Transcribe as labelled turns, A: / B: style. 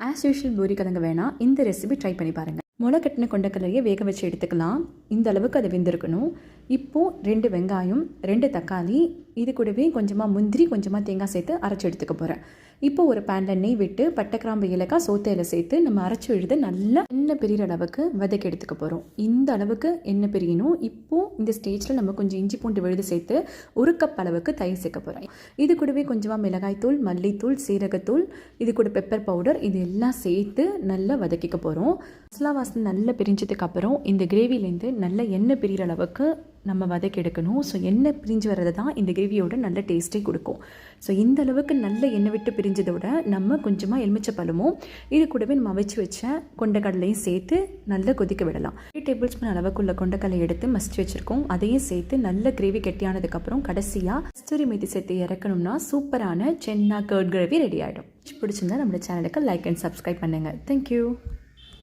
A: As usual puri கிழங்கு வேணாம், இந்த ரெசிபி ட்ரை பண்ணி பாருங்கள். முளை கட்டின கொண்டக்கடலையை வேக வச்சு எடுத்துக்கலாம். இந்த அளவுக்கு அது வெந்திருக்கணும். இப்போது 2 வெங்காயம், 2 தக்காளி, இது கூடவே கொஞ்சமாக முந்திரி, கொஞ்சமாக தேங்காய் சேர்த்து அரைச்சி எடுத்துக்க போகிறேன். இப்போ ஒரு பேனில் நெய் விட்டு பட்டை, கிராம்பு, ஏலக்காய், சோத்து இலை சேர்த்து நம்ம அரைச்சி விழுது நல்லா எண்ணெய் பிரிகிற அளவுக்கு வதக்கி எடுத்துக்க போகிறோம். இந்த அளவுக்கு எண்ணெய் பிரியணும். இப்போது இந்த ஸ்டேஜில் நம்ம கொஞ்சம் இஞ்சி பூண்டு விழுது சேர்த்து 1 கப் அளவுக்கு தயிர் சேர்க்க போகிறோம். இது கூடவே கொஞ்சமாக மிளகாய்த்தூள், மல்லித்தூள், சீரகத்தூள், இது கூட பெப்பர் பவுடர், இது எல்லாம் சேர்த்து நல்லா வதக்கிக்க போகிறோம். மசாலா வாசனை நல்லா பிரிஞ்சதுக்கப்புறம் இந்த கிரேவிலேருந்து நல்ல எண்ணெய் பிரிகிற அளவுக்கு நம்ம வதக்கி எடுக்கணும். ஸோ எண்ணெய் பிரிஞ்சு வர்றது தான் இந்த கிரேவியோட நல்ல டேஸ்ட்டே கொடுக்கும். ஸோ இந்த அளவுக்கு நல்ல எண்ணெய் விட்டு பிரிஞ்சதோட நம்ம கொஞ்சமாக எலுமிச்சை பழமும் இது கூடவே நம்ம அவிச்சு வச்ச கொண்டக்கடலையும் சேர்த்து நல்லா கொதிக்க விடலாம். 3 டேபிள் ஸ்பூன் அளவுக்குள்ள கொண்டக்கடலை எடுத்து மசிச்சு வச்சுருக்கோம். அதையும் சேர்த்து நல்ல கிரேவி கெட்டியானதுக்கப்புறம் கடைசியாக கஸ்தூரி மேத்தி சேர்த்து இறக்கணும்னா சூப்பரான சென்னா கர்ட் கிரேவி ரெடி ஆகிடும். பிடிச்சிருந்தா நம்மளோட சேனலுக்கு லைக் அண்ட் சப்ஸ்கிரைப் பண்ணுங்கள். தேங்க்யூ.